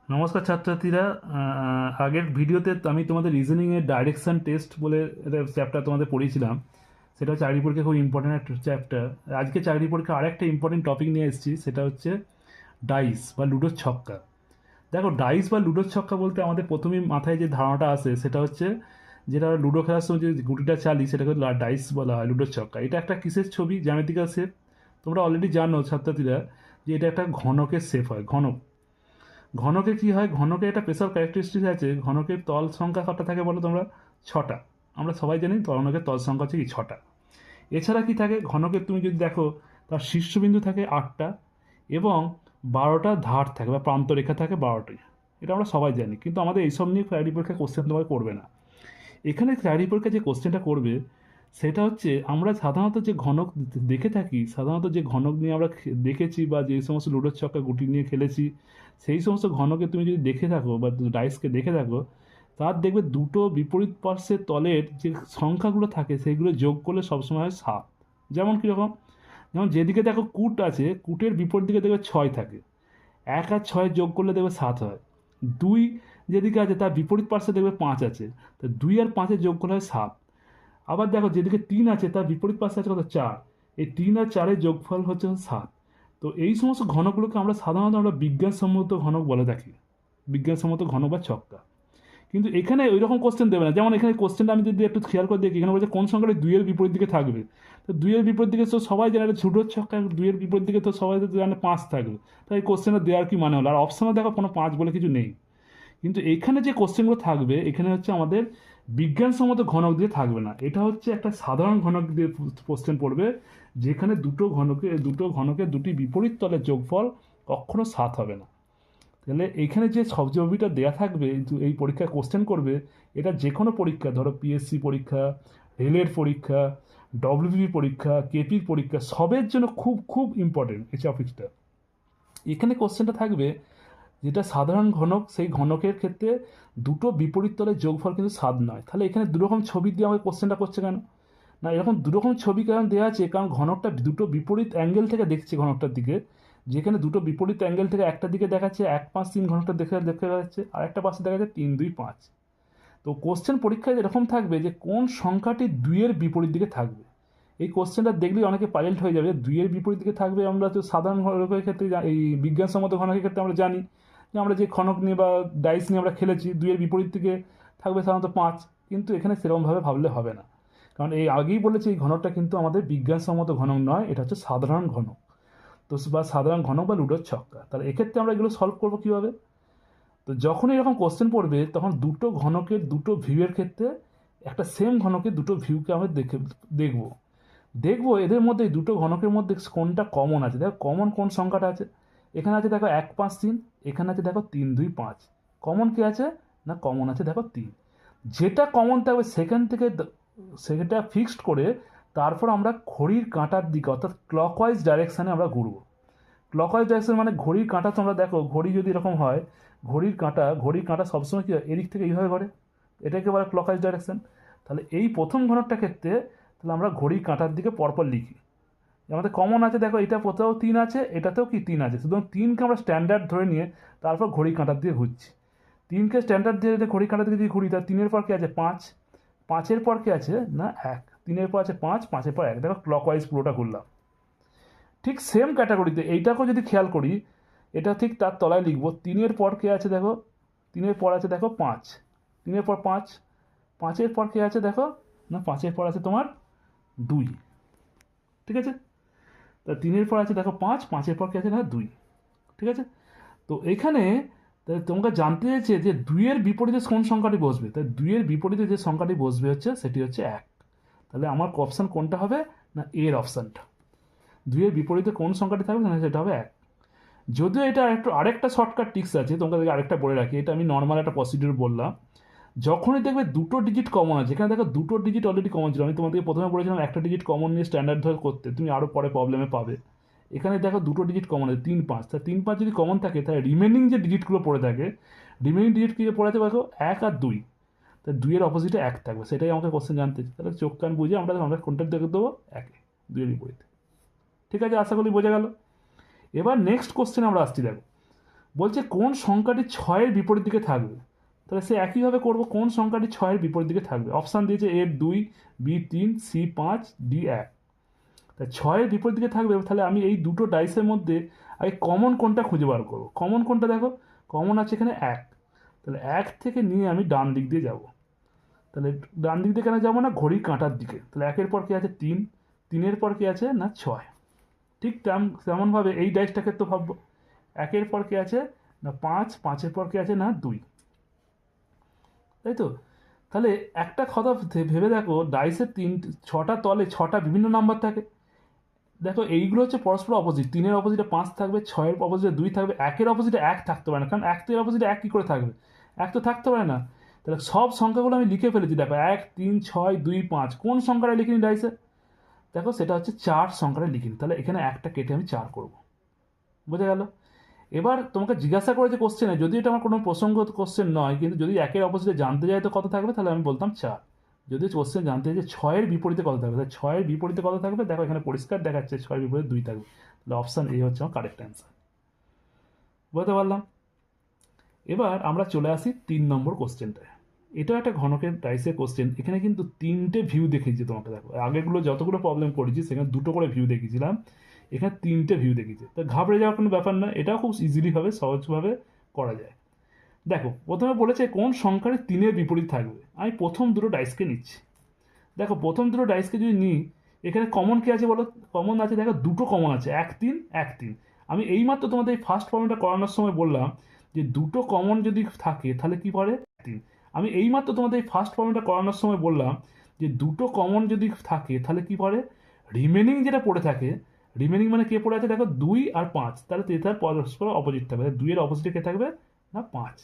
নমস্কার ছাত্রছাত্রীরা। আগের ভিডিওতে আমি তোমাদের রিজনিংয়ের ডাইরেকশন টেস্ট বলে একটা চ্যাপ্টার তোমাদের পড়িয়েছিলাম। সেটা চাকরি পরীক্ষা খুব ইম্পর্টেন্ট একটা চ্যাপ্টার। আজকে চাকরি পরীক্ষা আরেকটা ইম্পর্টেন্ট টপিক নিয়ে এসেছি, সেটা হচ্ছে ডাইস বা লুডোর ছক্কা। দেখো, ডাইস বা লুডোর ছক্কা বলতে আমাদের প্রথমেই মাথায় যে ধারণাটা আসে সেটা হচ্ছে, যেটা লুডো খেলার সময় যে গুটিটা চালি সেটাকে ডাইস বলা হয়, লুডোর ছক্কা। এটা একটা কিসের ছবি, জ্যামিতিক্যাল শেপ। তোমরা অলরেডি জানো ছাত্রছাত্রীরা যে এটা একটা ঘনকের শেপ হয়, ঘনক। ঘনকে কি হয়, ঘনকে একটা স্পেশাল ক্যারেক্টারিস্টিক আছে। ঘনকের তল সংখ্যা কটা থাকে বলো তোমরা? ছটা। আমরা সবাই জানি ঘনকের তল সংখ্যা হচ্ছে কি ছটা। এছাড়া কি থাকে ঘনকের, তুমি যদি দেখো তার শীর্ষবিন্দু থাকে আটটা এবং 12টা ধার থাকে বা প্রান্তরেখা থাকে 12টি। এটা আমরা সবাই জানি, কিন্তু আমাদের এইসব নিয়ে ক্লারি পরীক্ষা কোশ্চেন তোমার করবে না। এখানে ক্লারি পরীক্ষা যে কোশ্চেনটা করবে সেটা হচ্ছে, আমরা সাধারণত যে ঘনক দেখে থাকি, সাধারণত যে ঘনক নিয়ে আমরা দেখেছি বা যে সমস্ত লুডোর ছক্কা গুটি নিয়ে খেলেছি, সেই সমস্ত ঘনকে তুমি যদি দেখে থাকো বা ডাইসকে দেখে থাকো, তার দেখবে দুটো বিপরীত পার্শ্বের তলের যে সংখ্যাগুলো থাকে সেগুলো যোগ করলে সবসময় হয় 7। যেমন কীরকম, যেমন যেদিকে দেখো কুট আছে, কুটের বিপরীত দিকে দেখবে 6 থাকে। 1 আর 6 যোগ করলে দেখবে 7 হয়। 2 যেদিকে আছে তার বিপরীত পার্শ্বে দেখবে 5 আছে, তো 2 আর 5 যোগ করলে হয় 7। আবার দেখো যেদিকে 3 আছে তার বিপরীত পাশে আছে কত, 4। এই 3 আর 4-এর যোগফল হচ্ছে 7। তো এই সমস্ত ঘনকগুলোকে আমরা সাধারণত বিজ্ঞানসম্মত ঘনক বলে থাকি, বিজ্ঞানসম্মত ঘনক বা ছক্কা। কিন্তু এখানে ওই রকম কোশ্চেন দেবে না। যেমন এখানে কোশ্চেনটা আমি যদি একটু খেয়াল করে দেখি, এখানে বলছে কোন সংখ্যাটি 2-এর বিপরীত দিকে থাকবে। তো 2-এর বিপরীত দিকে তো সবাই জানে একটা ছোটো ছক্কা, 2-এর বিপরীত দিকে তো সবাই তো জানে 5 থাকবে। তাই এই কোশ্চেনটা দেওয়ার কি মানে হলো? আর অপশানে দেখো কোনো 5 বলে কিছু নেই। কিন্তু এখানে যে কোশ্চেনগুলো থাকবে, এখানে হচ্ছে আমাদের বিজ্ঞানসম্মত ঘনক দিয়ে থাকবে না। এটা হচ্ছে একটা সাধারণ ঘনক দিয়ে কোশ্চেন পড়বে, যেখানে দুটো ঘনকের দুটি বিপরীত তলের যোগফল কখনো 7 হবে না। তাহলে এইখানে যে ছবিটা দেওয়া থাকবে, এই পরীক্ষায় কোশ্চেন করবে, এটা যে কোনো পরীক্ষা, ধরো পিএসসি পরীক্ষা, রেলের পরীক্ষা, ডব্লিউবি পরীক্ষা, কেপির পরীক্ষা, সবের জন্য খুব খুব ইম্পর্টেন্ট এই টপিকটা। এখানে কোশ্চেনটা থাকবে যেটা সাধারণ ঘনক, সেই ঘনকের ক্ষেত্রে দুটো বিপরীত তলের যোগফল কিন্তু 7 নয়। তাহলে এখানে দুরকম ছবি দিয়ে আমাকে কোশ্চেনটা করছে কেন? না, এরকম দুরকম ছবি কারণ দেওয়া আছে, কারণ ঘনকটা দুটো বিপরীত অ্যাঙ্গেল থেকে দেখছে ঘনকটার দিকে। যেখানে দুটো বিপরীত অ্যাঙ্গেল থেকে একটা দিকে দেখাচ্ছে 1, 5, 3 ঘনকটা দেখা যাচ্ছে, আর একটা পাশে দেখা যাচ্ছে 3, 2, 5। তো কোশ্চেন পরীক্ষায় এরকম থাকবে যে কোন সংখ্যাটি 2-এর বিপরীত দিকে থাকবে। এই কোশ্চেনটা দেখলেই অনেকে পাইলেট হয়ে যাবে। 2-এর বিপরীত দিকে থাকবে, আমরা তো সাধারণ ঘনকের ক্ষেত্রে এই বিজ্ঞানসম্মত ঘনকের ক্ষেত্রে আমরা জানি যে আমরা যে ঘনক নিয়ে বা ডাইস নিয়ে আমরা খেলেছি, 2-এর বিপরীত দিকে থাকবে সাধারণত 5। কিন্তু এখানে সেরকমভাবে ভাবলে হবে না, কারণ এই আগেই বলেছি এই ঘনকটা কিন্তু আমাদের বিজ্ঞানসম্মত ঘনক নয়, এটা হচ্ছে সাধারণ ঘনক। তো বা সাধারণ ঘনক বা লুডোর ছক্কা। তাহলে এক্ষেত্রে আমরা এগুলো সলভ করবো কীভাবে? তো যখন এরকম কোশ্চেন পড়বে তখন দুটো ঘনকের দুটো ভিউয়ের ক্ষেত্রে একটা সেম ঘনকের দুটো ভিউকে আমরা দেখবো দেখবো এদের মধ্যে, দুটো ঘনকের মধ্যে কোনটা কমন আছে। দেখো কমন কোন সংখ্যাটা আছে, এখানে আছে দেখো 1, 5, 3, এখানে আছে দেখো 3, 2, 5। কমন কে আছে? না, কমন আছে দেখো 3। যেটা কমন থাকবে সেখান থেকে সেটা ফিক্সড করে তারপর আমরা ঘড়ির কাঁটার দিকে অর্থাৎ ক্লকওয়াইজ ডাইরেকশানে আমরা ঘুরবো। ক্লকওয়াইজ ডাইরেকশন মানে ঘড়ির কাঁটা, তোমরা দেখো ঘড়ি যদি এরকম হয়, ঘড়ির কাঁটা সবসময় কী হয়, এদিক থেকে এইভাবে ঘরে, এটাকে বলে ক্লকওয়াইজ ডাইরেকশন। তাহলে এই প্রথম ঘনকটার ক্ষেত্রে তাহলে আমরা ঘড়ির কাঁটার দিকে পরপর লিখি। আমাদের কমন আছে দেখো, এটা কোথাও 3 আছে, এটাতেও কি 3 আছে, শুধু 3কে আমরা স্ট্যান্ডার্ড ধরে নিয়ে তারপর ঘড়ির কাঁটার দিয়ে ঘুরছি। 3কে স্ট্যান্ডার্ড দিয়ে যদি ঘড়ির কাঁটার দিকে যদি ঘুরি, তাহলে 3-এর পর কি আছে 5, 5-এর পর কি আছে না 1, 3-এর পর আছে 5, 5-এর পর 1। দেখো ক্লকওয়াইজ পুরোটা ঘুরলাম। ঠিক সেম ক্যাটাগরিতে এইটাকেও যদি খেয়াল করি, এটা ঠিক তার তলায় লিখবো। 3-এর পর কে আছে দেখো, 3-এর পর আছে দেখো 5, 3-এর পর 5, 5-এর পর কে আছে দেখো, না 5-এর পর আছে তোমার 2। ঠিক আছে, তা 3-এর পর আছে দেখো 5, 5-এর পর কে আছে না 2। ঠিক আছে, তো এখানে তোমাকে জানতে চাইছে যে 2-এর বিপরীতে কোন সংখ্যাটি বসবে। তাই 2-এর বিপরীতে যে সংখ্যাটি বসবে হচ্ছে সেটি হচ্ছে 1। তাহলে আমার অপশান কোনটা হবে, না এর অপশানটা। 2-এর বিপরীতে কোন সংখ্যাটি থাকবে না সেটা হবে 1। যদিও এটা একটু আরেকটা শর্টকাট টিক্স আছে, তোমাকে আরেকটা বলে রাখি, এটা আমি নর্মাল একটা প্রসিডিউর বললাম। যখনই দেখবে দুটো ডিজিট কমন আছে, এখানে দেখো দুটো ডিজিট অলরেডি কমন ছিল, আমি তোমাদেরকে প্রথমে বলেছিলাম একটা ডিজিট কমন নিয়ে স্ট্যান্ডার্ড ধরে করতে, তুমি আরও পরে প্রবলেমে পাবে। এখানে দেখো দুটো ডিজিট কমন আছে 3, 5। তা 3, 5 যদি কমন থাকে তাহলে রিমেনিং যে ডিজিটগুলো পড়ে থাকে, রিমেনিং ডিজিট কী পড়ে আছে দেখো 1 আর 2। তা 2-এর অপোজিটে 1 থাকবে, সেটাই আমাকে কোশ্চেন জানতে। তাহলে চোখ কান বুঝে আমরা আমরা কোনটা দেখে দেবো, 1-এ, 2-এর বিপরীতে। ঠিক আছে, আশা করি বোঝা গেল। এবার নেক্সট কোশ্চেন আমরা আসছি। দেখো বলছে কোন সংখ্যাটি 6-এর বিপরীত দিকে থাকবে। তাহলে সে একইভাবে করব, কোন সংখ্যাটি 6-এর বিপরীত দিকে থাকবে। অপশান দিয়েছে এ 2, বি 3, সি 5, ডি 1। তাই 6-এর বিপরীত দিকে থাকবে। তাহলে আমি এই দুটো ডাইসের মধ্যে আগে কমন কোনটা খুঁজে বার করবো। কমন কোনটা দেখো, কমন আছে এখানে 1। তাহলে 1 থেকে নিয়ে আমি ডান দিক দিয়ে যাব। তাহলে ডান দিক দিয়ে কেন যাবো না, ঘড়ির কাঁটার দিকে। তাহলে 1-এর পর কি আছে 3, 3-এর পর কি আছে না 6। ঠিক তেমনভাবে এই ডাইসটাকে তো ভাববো। 1-এর পর কি আছে না 5, 5-এর পর কি আছে না 2, তাই তো। তাহলে একটা কথা ভেবে দেখো, ডাইসের 6টা তলে 6টা বিভিন্ন নাম্বার থাকে। দেখো এইগুলো হচ্ছে পরস্পর অপোজিট। 3-এর অপোজিটে 5 থাকবে, 6-এর অপোজিটে 2 থাকবে, 1-এর অপোজিটে 1 থাকতে পারে না, কারণ 1 তো এর অপোজিটে 1 কী করে থাকবে, 1 তো থাকতে পারে না। তাহলে সব সংখ্যাগুলো আমি লিখে ফেলেছি। দেখো 1, 3, 6, 2, 5 কোন সংখ্যাটা লিখিনি ডাইসে, দেখো সেটা হচ্ছে 4 সংখ্যাটা লিখিনি। তাহলে এখানে একটা কেটে আমি 4 করব। বোঝা গেল। এবার তোমাকে জিজ্ঞাসা করেছে কোশ্চেনে, যদি এটা আমার কোনো প্রসঙ্গত কোশ্চেন নয়, কিন্তু যদি 1-এর অপোজিটে জানতে যায় তো কত থাকবে, তাহলে আমি বলতাম 4। যদি কোশ্চেন জানতে চাই যে 6-এর বিপরীতে কত থাকবে, তাহলে 6-এর বিপরীতে কত থাকবে, দেখো এখানে পরিষ্কার দেখাচ্ছে 6-এর বিপরীতে 2 থাকবে। তাহলে অপশান এ হচ্ছে আমার কারেক্ট অ্যান্সার। বুঝতে পারলাম। এবার আমরা চলে আসি 3 নম্বর কোশ্চেনটায়। এটাও একটা ঘনকের ডাইসের কোশ্চেন। এখানে কিন্তু 3টে ভিউ দেখিয়েছি তোমাকে। দেখো আগেগুলো যতগুলো প্রবলেম করেছি সেখানে 2টো করে ভিউ দেখিয়েছিলাম, এখানে 3টে ভিউ দেখিয়েছে। তো ঘাবড়ে যাওয়ার কোনো ব্যাপার না, এটাও খুব ইজিলিভাবে সহজভাবে করা যায়। দেখো প্রথমে বলেছে কোন সংখ্যার 3-এর বিপরীত থাকবে। আমি প্রথম দুটো ডাইসকে নিচ্ছি। দেখো প্রথম দুটো ডাইসকে যদি নিই, এখানে কমন কি আছে বলো, কমন আছে দেখো দুটো কমন আছে, 1, 3, 1, 3। আমি এইমাত্র তোমাদের এই ফার্স্ট প্রবলেমটা করানোর সময় বললাম যে দুটো কমন যদি থাকে তাহলে কি করে 3। আমি এইমাত্র তোমাদের এই ফার্স্ট প্রবলেমটা করানোর সময় বললাম যে দুটো কমন যদি থাকে তাহলে কি করে রিমেনিং যেটা পড়ে থাকে, রিমেনিং মানে কে পড়ে আছে দেখো 2 আর 5, তাহলে তার পরস্পর অপোজিট থাকবে। 2-এর অপোজিটে কে থাকবে না 5।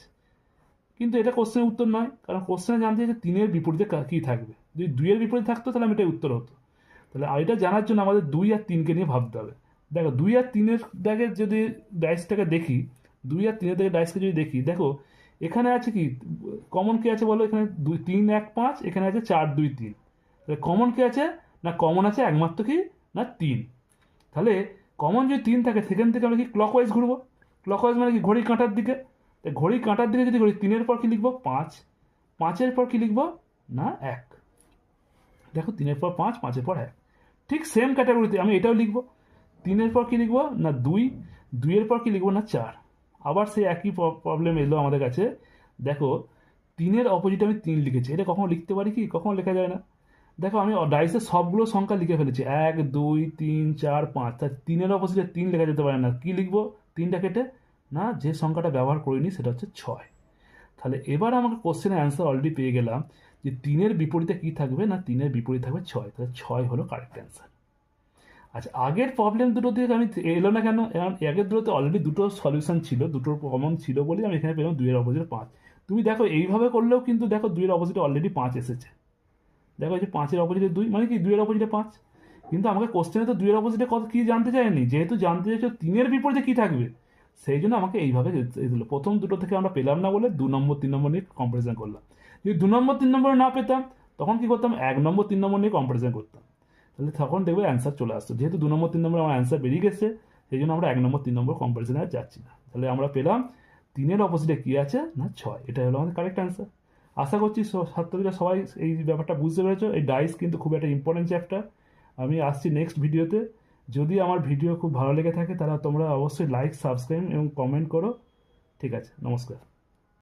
কিন্তু এটা কোশ্চেনের উত্তর নয়, কারণ কোশ্চেনে জানতে চাইছে 3-এর বিপরীতে কী থাকবে। যদি 2-এর বিপরীতে থাকতো তাহলে আমি এটাই উত্তর হতো। তাহলে এটা জানার জন্য আমাদের 2 আর 3কে নিয়ে ভাবতে হবে। দেখো 2 আর 3-এর দাগে যদি ডাইসটাকে দেখি, 2 আর 3-এর দাগে ডাইসকে যদি দেখি, দেখো এখানে আছে কি কমন কে আছে বলো, এখানে 2, 3, 1, 5, এখানে আছে 4, 2, 3। তাহলে কমন কে আছে না, কমন আছে একমাত্র কি না 3। তাহলে কমন যদি 3 থাকে সেখান থেকে আমরা কি ক্লকওয়াইজ ঘুরবো। ক্লকওয়াইজ মানে কি ঘড়ির কাঁটার দিকে। তাই ঘড়ির কাঁটার দিকে যদি ঘড়ি 3-এর পর কি লিখবো 5, 5-এর পর কি লিখবো না 1। দেখো 3-এর পর 5, 5-এর পর 1। ঠিক সেম ক্যাটাগরিতে আমি এটাও লিখবো। 3-এর পর কি লিখবো না 2, 2-এর পর কি লিখবো না 4। আবার সেই একই প্রবলেম এলো আমাদের কাছে। দেখো 3-এর অপোজিটে আমি 3 লিখেছি, এটা কখনো লিখতে পারি কি, কখনো লেখা যায় না। দেখো আমি ডাইসের সবগুলো সংখ্যা লিখে ফেলেছি 1, 2, 3, 4, 5। তাই 3-এর অপোজিটে 3 লেখা যেতে পারে না। কি লিখবো 3টা কেটে না, যে সংখ্যাটা ব্যবহার করিনি সেটা হচ্ছে 6। তাহলে এবার আমাকে কোশ্চেনের অ্যান্সার অলরেডি পেয়ে গেলাম যে 3-এর বিপরীতে কি থাকবে না, 3-এর বিপরীত থাকবে 6। তাহলে 6 হলো কারেক্ট অ্যান্সার। আচ্ছা আগের প্রবলেম দুটো দিয়ে আমি এলো না কেন, কারণ আগের দুটোতে অলরেডি দুটো সলিউশন ছিল, দুটোর কমন ছিল বলেই আমি এখানে পেলাম 2-এর অপোজিটে 5। তুমি দেখো এইভাবে করলেও কিন্তু দেখো 2-এর অপোজিটে অলরেডি 5 এসেছে। দেখো এই যে 5-এর অপোজিটে 2 মানে কি 2-এর অপোজিটে 5। কিন্তু আমাকে কোশ্চেনে তো 2-এর অপোজিটে কত কী জানতে চায়নি, যেহেতু জানতে চাইছো 3-এর বিপরীতে কী থাকবে, সেই জন্য আমাকে এইভাবে দিল। প্রথম দুটো থেকে আমরা পেলাম না বলে 2 নম্বর 3 নম্বর নিয়ে কম্পারিজন করলাম। যদি 2 নম্বর 3 নম্বর না পেতাম তখন কি করতাম, 1 নম্বর 3 নম্বর নিয়ে কম্পারিজন করতাম। তাহলে তখন দেখবে অ্যান্সার চলে আসতো। যেহেতু 2 নম্বর 3 নম্বর আমার অ্যান্সার বেরিয়ে গেছে, সেই জন্য আমরা 1 নম্বর 3 নম্বর কম্পারিজনে আর যাচ্ছি না। তাহলে আমরা পেলাম 3-এর অপোজিটে কী আছে না 6। এটা হলো আমাদের কারেক্ট অ্যান্সার। আশা করছি ছাত্রছাত্রীরা সবাই এই ব্যাপারটা বুঝতে পেরেছো। এই ডাইস কিন্তু খুব একটা ইম্পর্টেন্ট চ্যাপ্টার। আমি আসছি নেক্সট ভিডিওতে। যদি আমার ভিডিও খুব ভালো লেগে থাকে তাহলে তোমরা অবশ্যই লাইক, সাবস্ক্রাইব এবং কমেন্ট করো। ঠিক আছে, নমস্কার।